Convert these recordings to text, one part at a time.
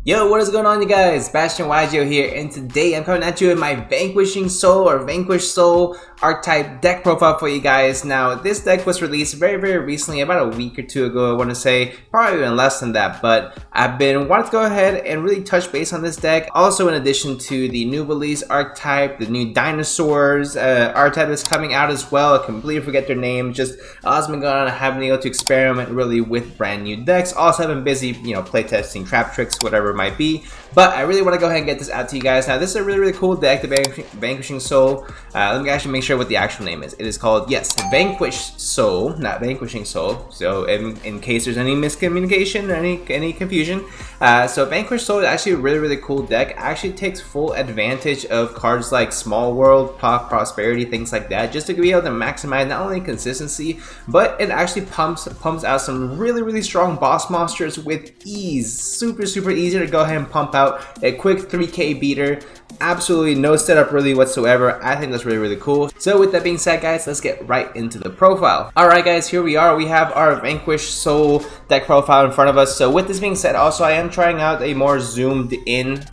Yo, what is going on, you guys? Bashtian here, and today I'm coming at you with my Vanquishing Soul or Vanquish Soul archetype deck profile for you guys. Now, this deck was released very recently, about a week or two ago, I want to say, probably even less than that, but I've been wanting to go ahead and really touch base on this deck. Also, in addition to the new release archetype, the new dinosaurs archetype that's coming out as well. I completely forget their name. Just I've been going on, I haven't been able to experiment really with brand new decks. Also, I've been busy, playtesting trap tricks, whatever it might be. But I really want to go ahead and get this out to you guys. Now, this is a really cool deck, the Vanquishing Soul. Let me actually make sure what the actual name is. It is called, yes, Vanquish Soul, not Vanquishing Soul. So in case there's any miscommunication or any confusion. So Vanquish Soul is actually a really cool deck. Actually takes full advantage of cards like Small World, Prosperity, things like that, just to be able to maximize not only consistency, but it actually pumps out some really strong boss monsters with ease. Super easy to go ahead and pump out a quick 3k beater. Absolutely no setup really whatsoever. I think that's really cool. So with that being said, guys, let's get right into the profile. Alright guys, here we are. We have our Vanquish Soul deck profile in front of us. So with this being said, also I am trying out a more zoomed in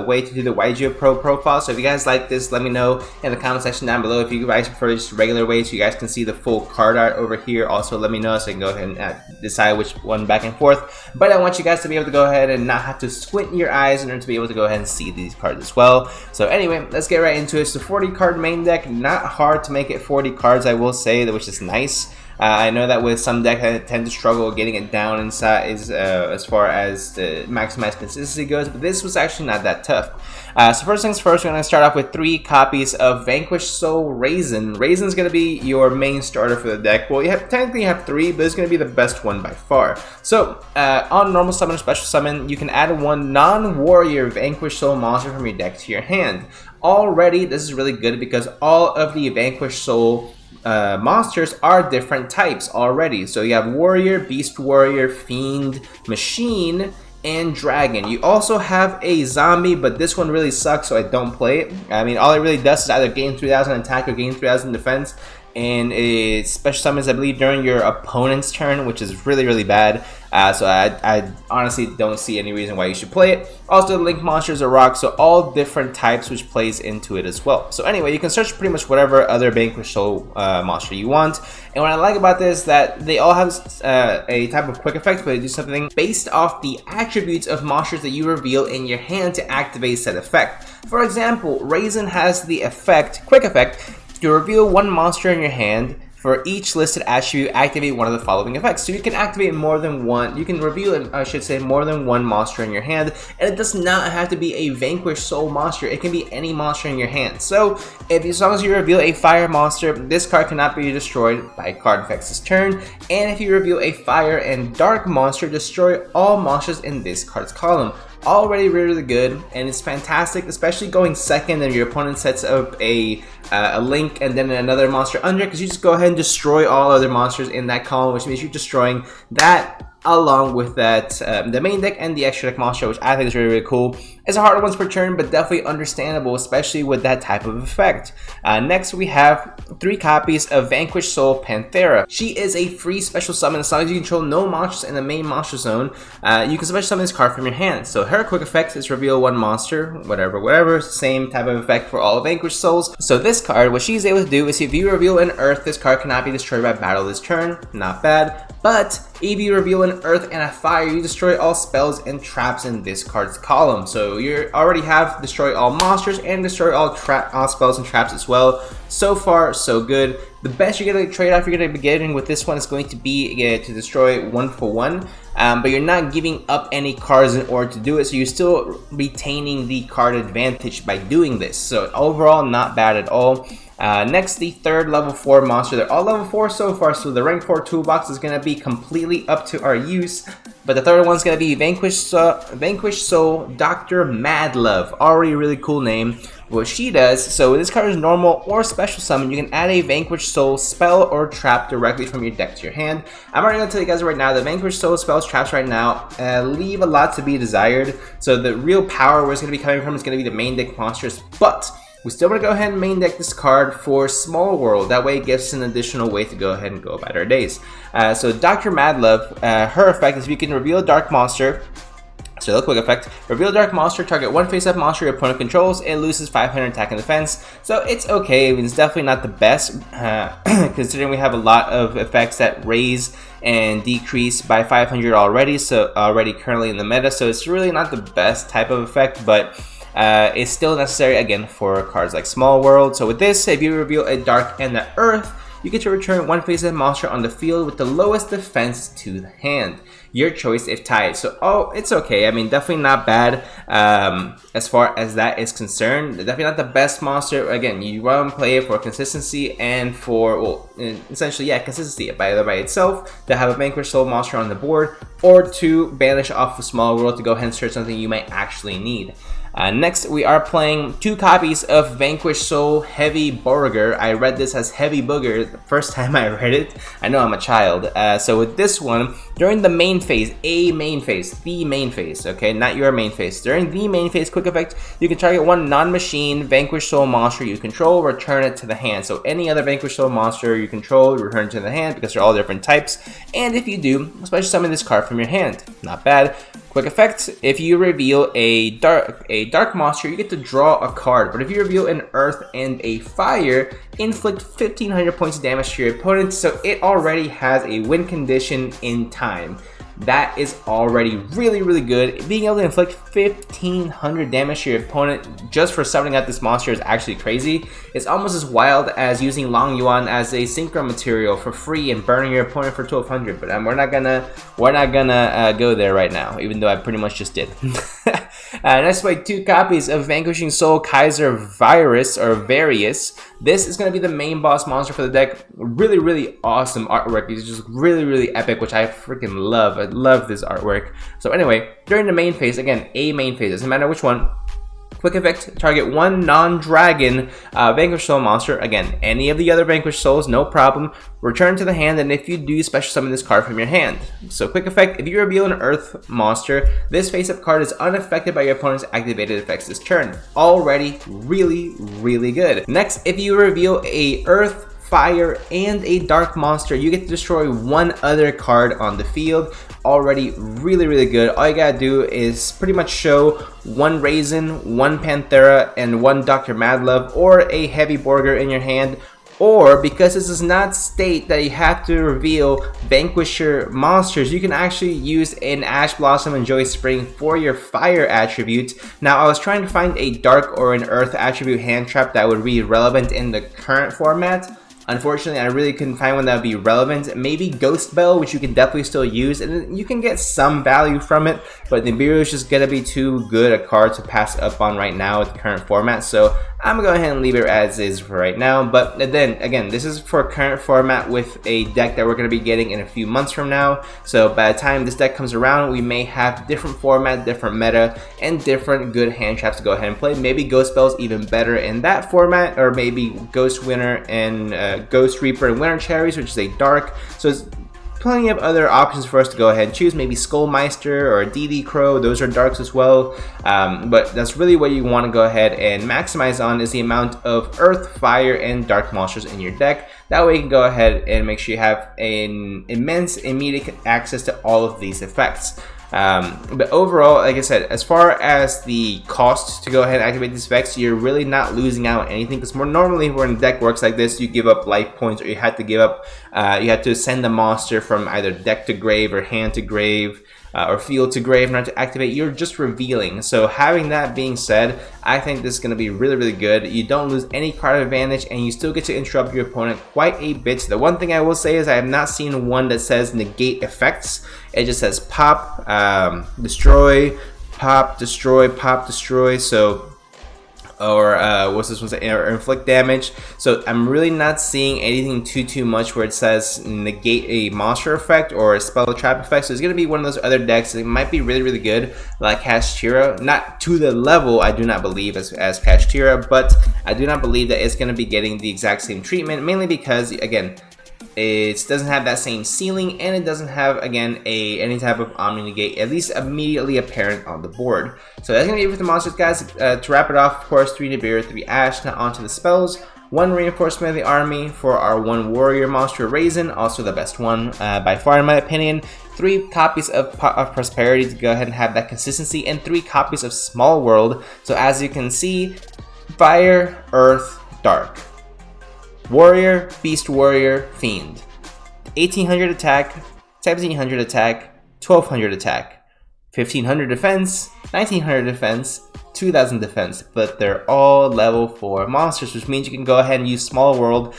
way to do the YGO Pro profile. So if you guys like this, let me know in the comment section down below. If you guys prefer just regular way so you guys can see the full card art over here, also let me know so I can go ahead and decide which one back and forth. But I want you guys to be able to go ahead and not have to squint your eyes in order to be able to go ahead and see these cards as well. So anyway, let's get right into it. It's a 40 card main deck. Not hard to make it 40 cards, I will say, which is nice. I know that with some decks I tend to struggle getting it down in size as far as the maximized consistency goes, but this was actually not that tough. So first things first, we're going to start off with 3 copies of Vanquish Soul Raisin. Raisin's going to be your main starter for the deck. Well, technically you have 3, but it's going to be the best one by far. So on normal summon or special summon, you can add 1 non-warrior Vanquish Soul monster from your deck to your hand. Already, this is really good because all of the Vanquish Soul monsters are different types already. So you have Warrior, Beast Warrior, Fiend, Machine, and Dragon. You also have a Zombie, but this one really sucks, so I don't play it. I mean, all it really does is either gain 3000 attack or gain 3000 defense, and it special summons, I believe, during your opponent's turn, which is really bad. So I honestly don't see any reason why you should play it. Also, the Link monsters are rock, so all different types, which plays into it as well. So anyway, you can search pretty much whatever other Vanquish Soul monster you want. And what I like about this is that they all have a type of quick effect, but they do something based off the attributes of monsters that you reveal in your hand to activate said effect. For example, Raisin has the effect, quick effect, to reveal 1 monster in your hand. For each listed attribute, activate one of the following effects. So you can activate more than one, you can reveal, I should say, more than 1 monster in your hand, and it does not have to be a Vanquish Soul monster. It can be any monster in your hand. So as long as you reveal a fire monster, this card cannot be destroyed by card effects this turn. And if you reveal a fire and dark monster, destroy all monsters in this card's column. Already really good, and it's fantastic, especially going second and your opponent sets up a Link and then another monster under, because you just go ahead and destroy all other monsters in that column, which means you're destroying that along with that the main deck and the extra deck monster, which I think is really cool. It's a harder once per turn, but definitely understandable, especially with that type of effect. Next, we have 3 copies of Vanquish Soul Panthera. She is a free special summon. As long as you control no monsters in the main monster zone, you can special summon this card from your hand. So her quick effect is reveal 1 monster, whatever. Same type of effect for all Vanquish Souls. So this card, what she's able to do is if you reveal an Earth, this card cannot be destroyed by battle this turn. Not bad. But if you reveal an Earth and a Fire, you destroy all spells and traps in this card's column. So you already have destroy all monsters and destroy all spells and traps as well. So far, so good. The best you're going to trade off you're going to be getting with this one is going to be to destroy 1 for 1. But you're not giving up any cards in order to do it, so you're still retaining the card advantage by doing this. So overall, not bad at all. Next, the 3rd level 4 monster. They're all level 4 so far, so the rank 4 toolbox is going to be completely up to our use. But the 3rd one's going to be Vanquish Soul Dr. Madlove. Already a really cool name. What she does, so this card is normal or special summon, you can add a Vanquish Soul spell or trap directly from your deck to your hand. I'm already going to tell you guys right now, the Vanquish Soul spells, traps right now leave a lot to be desired. So the real power where it's going to be coming from is going to be the main deck monsters, but we still want to go ahead and main deck this card for Small World. That way it gives us an additional way to go ahead and go about our days. So Dr. Madlove, her effect is if you can reveal a dark monster, So real quick effect, reveal dark monster, target one face-up monster your opponent controls, it loses 500 attack and defense. So it's okay, I mean, it's definitely not the best, considering we have a lot of effects that raise and decrease by 500 already, so already currently in the meta, so it's really not the best type of effect, but it's still necessary, again, for cards like Small World. So with this, if you reveal a dark and the earth, you get to return one face-up monster on the field with the lowest defense to the hand. Your choice if tied. So, it's okay. I mean, definitely not bad as far as that is concerned. Definitely not the best monster. Again, you want to play it for consistency and for, well, essentially, yeah, consistency. Either by itself, to have a Vanquish Soul monster on the board, or to banish off a Small World to go ahead and search something you might actually need. Next, we are playing 2 copies of Vanquish Soul Heavy Burger. I read this as Heavy Booger the first time I read it. I know I'm a child. So with this one, during the main phase, the main phase, okay, not your main phase. During the main phase, quick effect, you can target one non-machine Vanquish Soul monster you control, return it to the hand. So any other Vanquish Soul monster you control, return it to the hand because they're all different types. And if you do, especially summon this card from your hand. Not bad. Quick effect, if you reveal a dark monster, you get to draw a card. But if you reveal an earth and a fire, inflict 1500 points of damage to your opponent. So it already has a win condition in time. That is already really, really good. Being able to inflict 1500 damage to your opponent just for summoning out this monster is actually crazy. It's almost as wild as using Long Yuan as a synchro material for free and burning your opponent for 1200. But we're not gonna go there right now, even though I pretty much just did. Next, play 2 copies of Vanquishing Soul Kaiser Virus or Various. This is going to be the main boss monster for the deck. Really, really awesome artwork. It's just really, really epic, which I freaking love. I love this artwork. So anyway, during the main phase, again, a main phase, doesn't matter which one. Quick effect, target one non-dragon Vanquish Soul monster. Again, any of the other Vanquish Souls, no problem. Return to the hand, and if you do, special summon this card from your hand. So quick effect, if you reveal an earth monster, this face-up card is unaffected by your opponent's activated effects this turn. Already really, really good. Next, if you reveal a earth, fire, and a dark monster, you get to destroy one other card on the field. Already really, really good. All you gotta do is pretty much show one Raisin, one Panthera, and one Dr. Madlove, or a Heavy Burger in your hand. Or, because this does not state that you have to reveal Vanquisher monsters, you can actually use an Ash Blossom and Joy Spring for your fire attribute. Now, I was trying to find a dark or an earth attribute hand trap that would be relevant in the current format. Unfortunately, I really couldn't find one that would be relevant. Maybe Ghost Bell, which you can definitely still use, and you can get some value from it, but Nibiru is just gonna be too good a card to pass up on right now with the current format, so I'm gonna go ahead and leave it as is for right now. But then, again, this is for current format with a deck that we're gonna be getting in a few months from now, so by the time this deck comes around, we may have different format, different meta, and different good hand traps to go ahead and play. Maybe Ghost Bell's even better in that format, or maybe Ghost Winter and Ghost Reaper and Winter Cherries, which is a dark. So there's plenty of other options for us to go ahead and choose. Maybe Skullmeister or DD Crow, those are darks as well. But that's really what you want to go ahead and maximize on, is the amount of earth, fire, and dark monsters in your deck. That way you can go ahead and make sure you have an immense immediate access to all of these effects. But overall, like I said, as far as the cost to go ahead and activate these effects, you're really not losing out on anything, because more normally when a deck works like this, you give up life points, or you have to give up, you have to send a monster from either deck to grave or hand to grave, or field to grave in order to activate. You're just revealing. So having that being said, I think this is going to be really, really good. You don't lose any card advantage, and you still get to interrupt your opponent quite a bit. The one thing I will say is I have not seen one that says negate effects. It just says pop, destroy, pop, destroy, pop, destroy. So, or what's this one say? Or inflict damage. So I'm really not seeing anything too much where it says negate a monster effect or a spell trap effect. So it's gonna be one of those other decks that might be really, really good, like Kashtira. Not to the level, I do not believe, as Kashtira, but I do not believe that it's gonna be getting the exact same treatment, mainly because, again, it doesn't have that same ceiling, and it doesn't have, again, any type of Omni Negate, at least immediately apparent on the board. So that's going to be it for the monsters, guys. To wrap it off, of course, 3 Nibiru, 3 Ash. Now onto the spells. 1 reinforcement of the army for our 1 warrior monster Raisin, also the best one by far in my opinion. 3 copies of Prosperity to go ahead and have that consistency, and 3 copies of Small World. So as you can see, Fire, Earth, Dark. Warrior, Beast Warrior, Fiend. 1800 attack, 1700 attack, 1200 attack, 1500 defense, 1900 defense, 2000 defense, but they're all level 4 monsters, which means you can go ahead and use Small World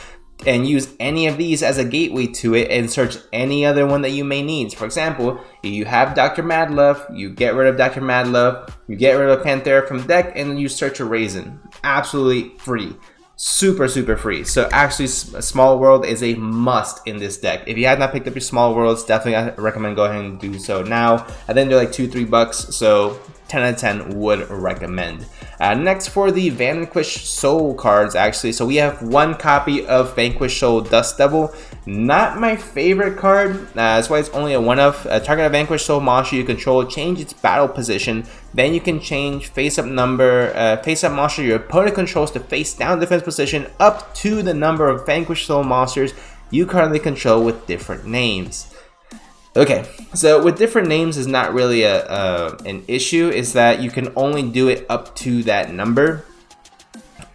and use any of these as a gateway to it and search any other one that you may need. For example, if you have Dr. Madlove, you get rid of Dr. Madlove, you get rid of Panthera from deck, and then you search a Raisin. Absolutely free. Super free. So actually Small World is a must in this deck. If you have not picked up your Small Worlds, definitely I recommend go ahead and do so now. I think they're like $2-3, so 10 out of 10 would recommend. Next for the Vanquish Soul cards, actually. So we have 1 copy of Vanquish Soul Dust Devil. Not my favorite card. That's why it's only a 1-of. Target a Vanquish Soul monster you control, change its battle position. Then you can change face-up monster your opponent controls to face-down defense position up to the number of Vanquish Soul monsters you currently control with different names. Okay, so with different names is not really an issue, is that you can only do it up to that number.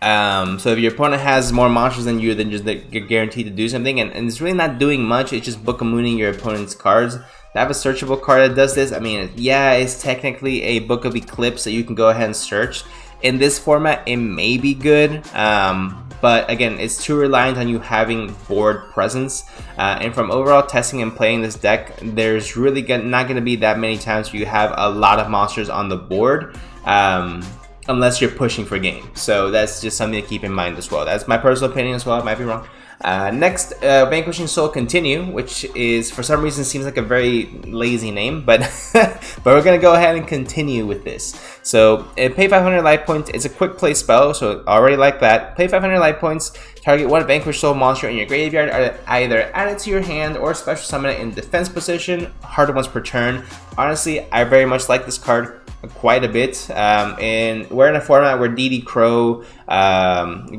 So if your opponent has more monsters than you, then just you're guaranteed to do something, and it's really not doing much. It's just book-a-mooning your opponent's cards. I have a searchable card that does this. I mean, yeah, it's technically a Book of Eclipse that you can go ahead and search. In this format, it may be good, but again, it's too reliant on you having board presence. And from overall testing and playing this deck, there's really not going to be that many times where you have a lot of monsters on the board, unless you're pushing for game. So that's just something to keep in mind as well. That's my personal opinion as well. I might be wrong. Next, Vanquishing Soul Continue, which is for some reason seems like a very lazy name, but but we're gonna go ahead and continue with this. So pay 500 life points. It's a quick play spell, so already like that. Pay 500 life points. Target 1 Vanquish Soul monster in your graveyard, either add it to your hand or special summon it in defense position. Harder once per turn. Honestly, I very much like this card quite a bit, and we're in a format where DD Crow,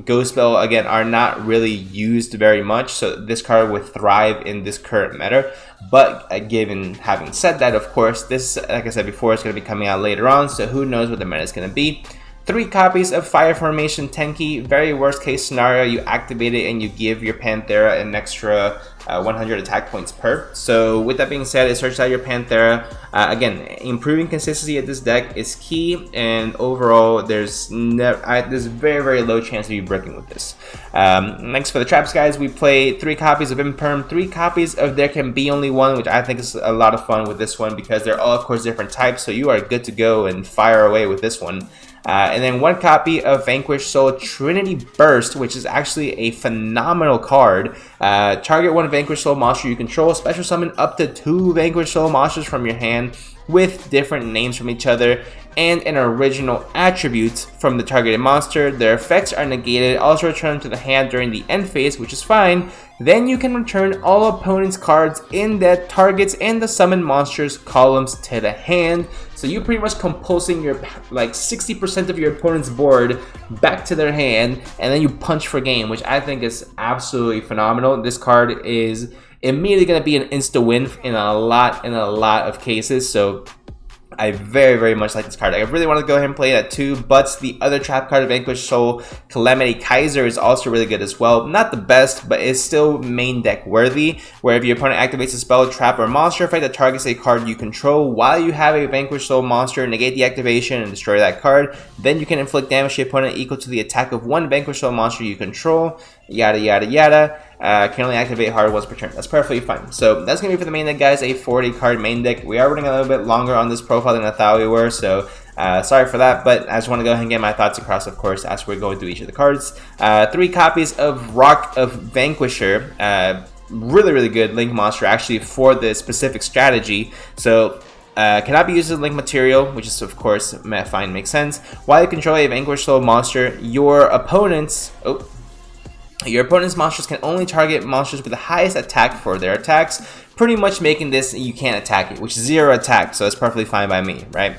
Ghost Spell again are not really used very much, so this card would thrive in this current meta. But given having said that, of course, this, like I said before, is going to be coming out later on, so who knows what the meta is going to be. 3 copies of Fire Formation Tenki. Very worst case scenario, you activate it and you give your Panthera an extra 100 attack points per. So with that being said, it searches out your Panthera. Again, improving consistency of this deck is key, and overall there's very low chance of you breaking with this. Next for the traps, guys, we play 3 copies of Imperm, 3 copies of There Can Be Only One, which I think is a lot of fun with this one because they're all of course different types, so you are good to go and fire away with this one. And then 1 copy of Vanquish Soul Trinity Burst, which is actually a phenomenal card. Target 1 Vanquish Soul monster you control, special summon up to 2 Vanquish Soul monsters from your hand with different names from each other and an original attribute from the targeted monster. Their effects are negated, also return to the hand during the end phase, which is fine. Then you can return all opponent's cards in that targets and the summoned monsters columns to the hand. So you're pretty much compulsing your like 60% of your opponent's board back to their hand, and then you punch for game, which I think is absolutely phenomenal. This card is immediately going to be an insta win in a lot of cases. So I very much like this card. I really want to go ahead and play it at 2, but the other trap card of Vanquish Soul, Calamity Kaiser, is also really good as well. Not the best, but it's still main deck worthy, where if your opponent activates a spell, trap, or monster effect that targets a card you control while you have a Vanquish Soul monster, negate the activation and destroy that card, then you can inflict damage to your opponent equal to the attack of 1 Vanquish Soul monster you control, yada yada. Can only activate hard once per turn. That's perfectly fine. So that's going to be for the main deck, guys, a 40 card main deck. We are running a little bit longer on this profile than I thought we were, so sorry for that, but I just want to go ahead and get my thoughts across, of course, as we're going through each of the cards. 3 copies of Rock of Vanquisher. Really good link monster, actually, for this specific strategy. So cannot be used as link material, which is of course fine, makes sense. While you control a Vanquish Soul monster, your opponent's monsters can only target monsters with the highest attack for their attacks, pretty much making this you can't attack it, which is 0 attack, so it's perfectly fine by me, right?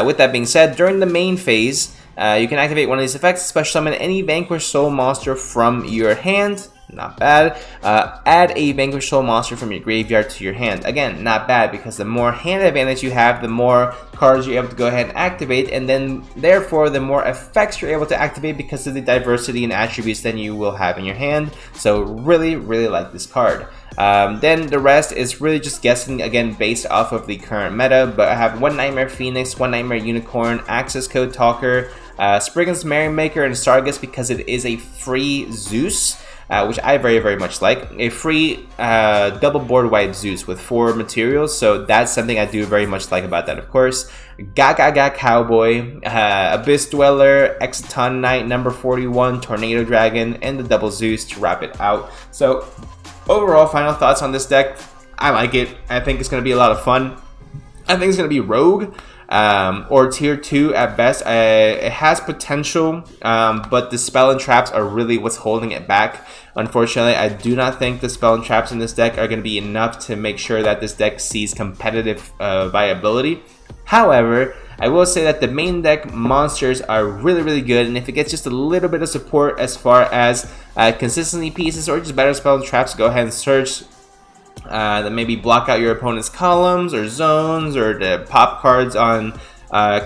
With that being said, during the main phase, You can activate one of these effects, special summon any Vanquish Soul monster from your hand. Not bad. Add a Vanquish Soul monster from your graveyard to your hand. Again, not bad, because the more hand advantage you have, the more cards you're able to go ahead and activate, and then therefore the more effects you're able to activate because of the diversity and attributes that you will have in your hand. So really like this card. Then the rest is really just guessing, again, based off of the current meta, but I have one Nightmare Phoenix, one Nightmare Unicorn, Access Code Talker, Spriggan's Merrymaker, and Stargust, because it is a free Zeus. Which I very much like. A free double board white Zeus with 4 materials, so that's something I do very much like about that, of course. Gaga Cowboy, Abyss Dweller, Exaton Knight, number 41, Tornado Dragon, and the double Zeus to wrap it out. So overall, final thoughts on this deck: I like it. I think it's going to be a lot of fun. I think it's going to be Rogue. Or tier 2 at best. It has potential, but the spell and traps are really what's holding it back. Unfortunately, I do not think the spell and traps in this deck are going to be enough to make sure that this deck sees competitive viability. However, I will say that the main deck monsters are really good, and if it gets just a little bit of support as far as consistency pieces or just better spell and traps, go ahead and search. That maybe block out your opponent's columns or zones, or to pop cards on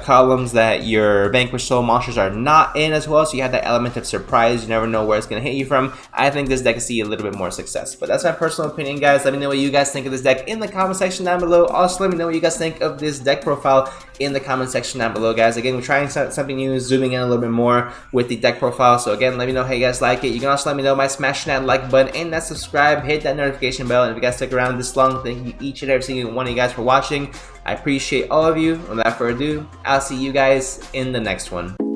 columns that your Vanquish Soul monsters are not in as well, so you have that element of surprise. You never know where it's going to hit you from. I think this deck can see a little bit more success, but that's my personal opinion, guys. Let me know what you guys think of this deck in the comment section down below. Also, let me know what you guys think of this deck profile in the comment section down below, guys. Again, we're trying something new, zooming in a little bit more with the deck profile, so again, let me know how you guys like it. You can also let me know by smashing that like button and that subscribe, hit that notification bell, and if you guys stick around this long, thank you each and every single one of you guys for watching. I appreciate all of you. Without further ado, I'll see you guys in the next one.